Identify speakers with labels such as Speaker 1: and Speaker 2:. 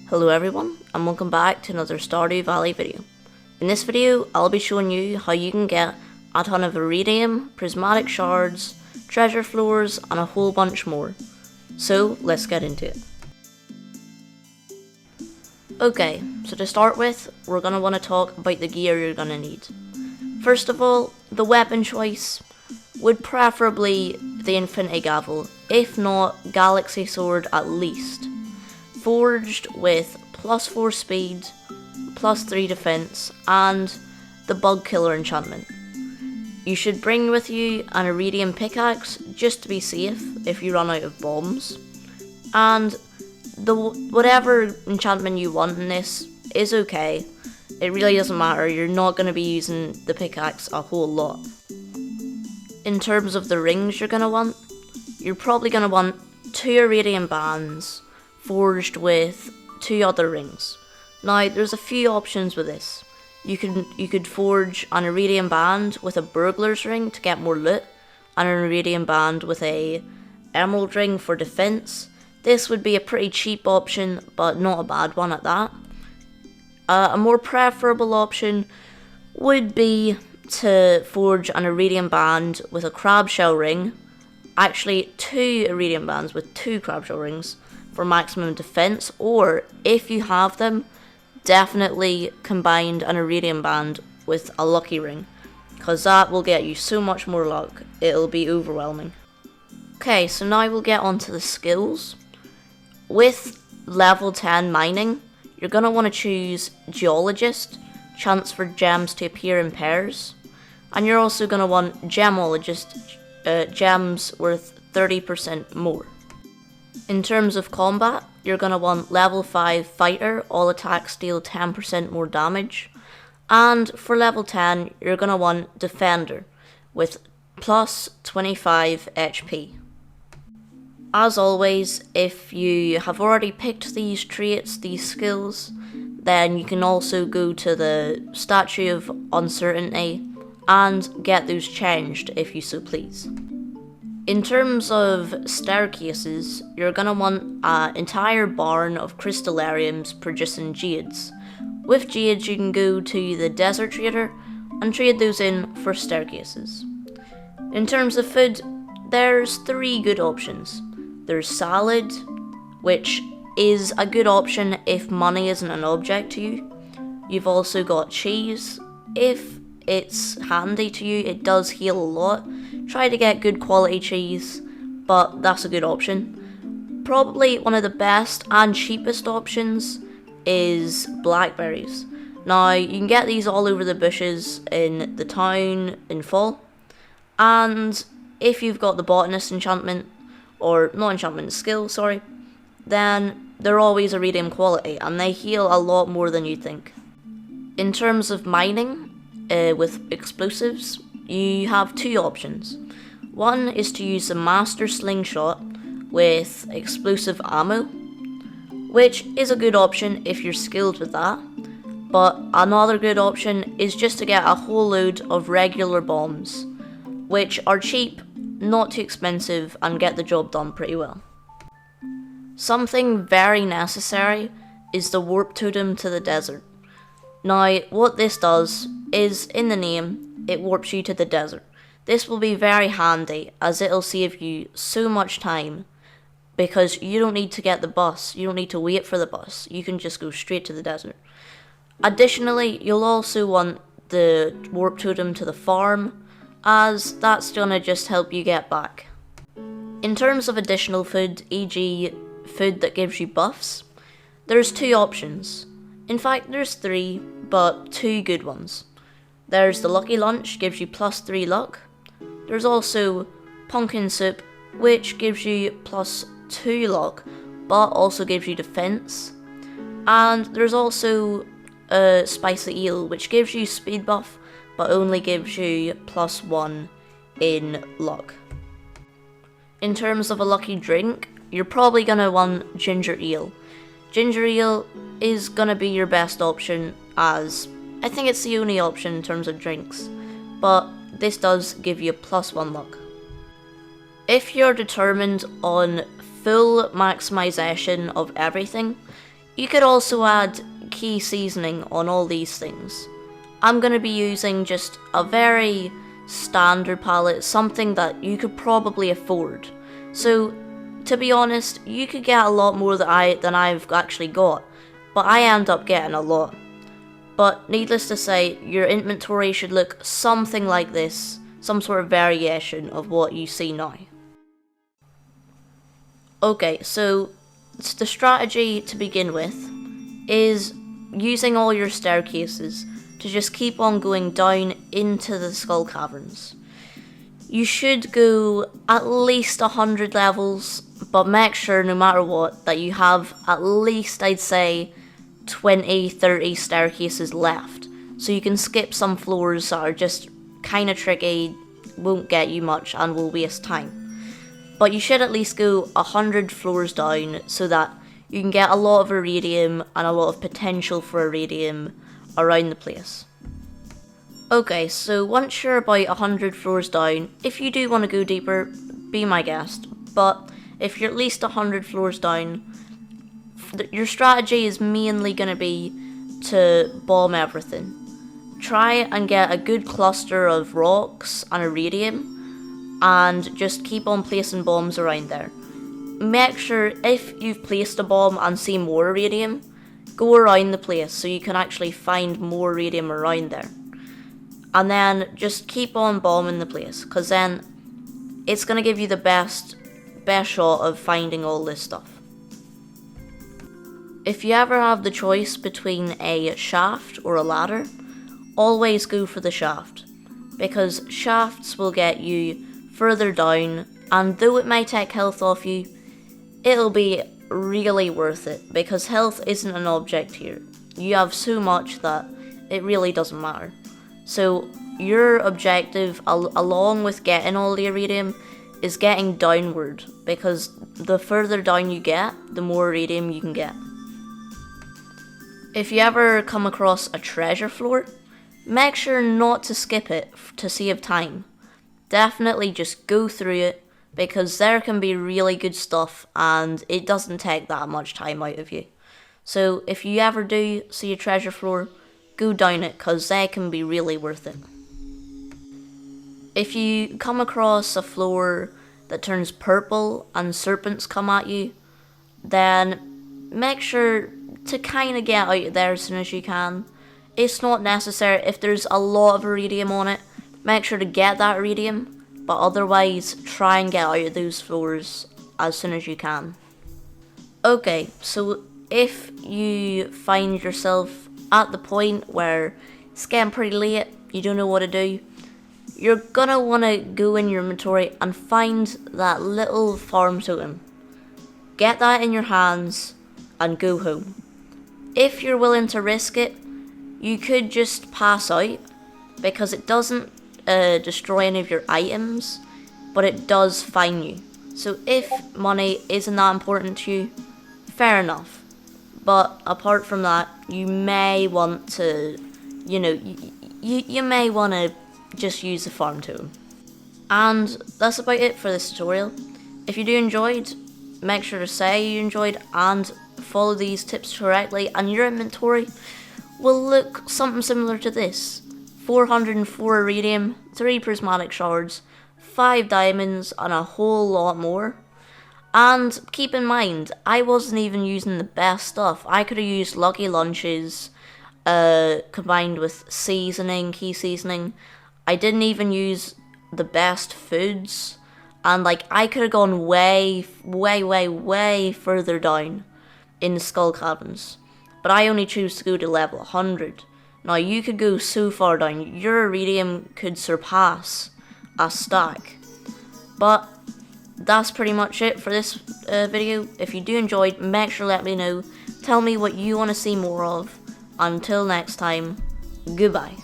Speaker 1: Hello everyone, and welcome back to another Stardew Valley video. In this video, I'll be showing you how you can get a ton of iridium, prismatic shards, treasure floors, and a whole bunch more. So, let's get into it. Okay, so to start with, we're going to want to talk about the gear you're going to need. First of all, the weapon choice would preferably the Infinity Gavel, if not Galaxy Sword at least. Forged with +4 speed, +3 defense, and the Bug Killer enchantment. You should bring with you an Iridium pickaxe just to be safe if you run out of bombs. And whatever enchantment you want in this is okay. It really doesn't matter, you're not going to be using the pickaxe a whole lot. In terms of the rings you're going to want, you're probably going to want 2 Iridium bands forged with 2 other rings. Now, there's a few options with this. You could forge an Iridium band with a burglar's ring to get more loot, and an Iridium band with a emerald ring for defense. This would be a pretty cheap option, but not a bad one at that. A more preferable option would be to forge an Iridium band with a crab shell ring. Actually, 2 Iridium bands with 2 crab shell rings for maximum defense, or if you have them, definitely combine an Iridium band with a lucky ring, because that will get you so much more luck, it'll be overwhelming. Okay, so now we'll get on to the skills. With level 10 mining, you're going to want to choose Geologist, chance for gems to appear in pairs, and you're also going to want Gemologist, gems worth 30% more. In terms of combat, you're going to want level 5 Fighter, all attacks deal 10% more damage, and for level 10, you're going to want Defender, with plus 25 HP. As always, if you have already picked these traits, these skills, then you can also go to the Statue of Uncertainty and get those changed if you so please. In terms of staircases, you're going to want an entire barn of crystallariums producing jades. With jades you can go to the desert trader and trade those in for staircases. In terms of food, there's 3 good options. There's salad, which is a good option if money isn't an object to you. You've also got cheese. If it's handy to you, it does heal a lot. Try to get good quality cheese, but that's a good option. Probably one of the best and cheapest options is blackberries. Now, you can get these all over the bushes in the town in fall, and if you've got the botanist enchantment, or not enchantment, skill, sorry, then they're always iridium quality, and they heal a lot more than you think. In terms of mining, with explosives, you have 2 options. One is to use the Master Slingshot with explosive ammo, which is a good option if you're skilled with that, but another good option is just to get a whole load of regular bombs, which are cheap, not too expensive, and get the job done pretty well. Something very necessary is the warp totem to the desert. Now, what this does is, in the name, it warps you to the desert. This will be very handy, as it'll save you so much time, because you don't need to get the bus, you don't need to wait for the bus, you can just go straight to the desert. Additionally, you'll also want the warp totem to the farm, as that's gonna just help you get back. In terms of additional food, e.g. food that gives you buffs, there's 2 options. In fact, there's 3, but 2 good ones. There's the Lucky Lunch, gives you +3 luck. There's also Pumpkin Soup, which gives you +2 luck, but also gives you defense. And there's also Spicy Eel, which gives you speed buff, but only gives you +1 in luck. In terms of a lucky drink, you're probably going to want Ginger Ale. Ginger Ale is going to be your best option, as I think it's the only option in terms of drinks, but this does give you +1 luck. If you're determined on full maximization of everything, You could also add key seasoning on all these things. I'm going to be using just a very standard palette, something that you could probably afford. So, to be honest, you could get a lot more than I've actually got, but I end up getting a lot. But needless to say, your inventory should look something like this, some sort of variation of what you see now. Okay, so the strategy to begin with is using all your staircases to just keep on going down into the skull caverns. You should go at least 100 levels, but make sure no matter what that you have at least, I'd say, 20-30 staircases left, so you can skip some floors that are just kinda tricky, won't get you much and will waste time. But you should at least go 100 floors down so that you can get a lot of iridium and a lot of potential for iridium around the place. Okay, so once you're about 100 floors down, if you do want to go deeper, be my guest, but if you're at least 100 floors down, your strategy is mainly going to be to bomb everything. Try and get a good cluster of rocks and iridium, and just keep on placing bombs around there. Make sure if you've placed a bomb and see more iridium, go around the place so you can actually find more iridium around there. And then just keep on bombing the place, because then it's going to give you the best shot of finding all this stuff. If you ever have the choice between a shaft or a ladder, always go for the shaft, because shafts will get you further down, and though it may take health off you, it'll be really worth it, because health isn't an object here. You have so much that it really doesn't matter. So your objective, along with getting all the iridium, is getting downward, because the further down you get, the more iridium you can get. If you ever come across a treasure floor, make sure not to skip it to save time. Definitely just go through it, because there can be really good stuff and it doesn't take that much time out of you. So if you ever do see a treasure floor, go down it, because they can be really worth it. If you come across a floor that turns purple and serpents come at you, then make sure to kind of get out of there as soon as you can. It's not necessary. If there's a lot of iridium on it, make sure to get that iridium, but otherwise try and get out of those floors as soon as you can. Okay, so if you find yourself at the point where it's getting pretty late, you don't know what to do, you're gonna want to go in your inventory and find that little farm totem. Get that in your hands and go home. If you're willing to risk it, you could just pass out, because it doesn't destroy any of your items, but it does fine you. So if money isn't that important to you, fair enough. But apart from that, you may want to, you may want to just use the farm totem. And that's about it for this tutorial. If you do enjoyed, make sure to say you enjoyed and follow these tips correctly, and your inventory will look something similar to this. 404 iridium, 3 prismatic shards, 5 diamonds, and a whole lot more. And keep in mind, I wasn't even using the best stuff. I could have used lucky lunches, combined with seasoning, key seasoning. I didn't even use the best foods, and I could have gone way further down in the skull caverns, but I only choose to go to level 100. Now you could go so far down, your iridium could surpass a stack. But that's pretty much it for this video. If you do enjoy, make sure to let me know. Tell me what you want to see more of. Until next time, goodbye.